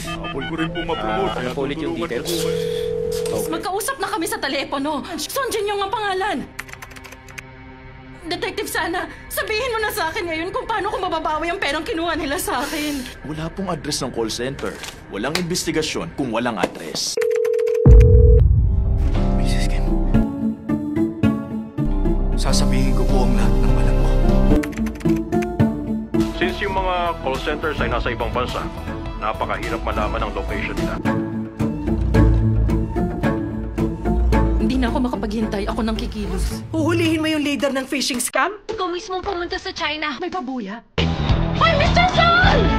Apol ko rin po ma-promote. Ano po ulit yung details? Magkausap na kami sa telepono. Sunjin yung ang pangalan. Detective Sana, sabihin mo na sa akin ngayon kung paano ko mababawi ang perang kinuha nila sa akin. Wala pong address ng call center. Walang investigasyon kung walang address. Mrs. Kim, sasabihin ko po ang lahat ng alam ko. Since yung mga call centers ay nasa ibang bansa, napakahirap malaman ang location nila. Hindi na ako makapaghintay. Ako nang kikilos. Huhulihin mo yung leader ng phishing scam? Ikaw mismo pumunta sa China. May pabuya. Hoy, Mr. Sol!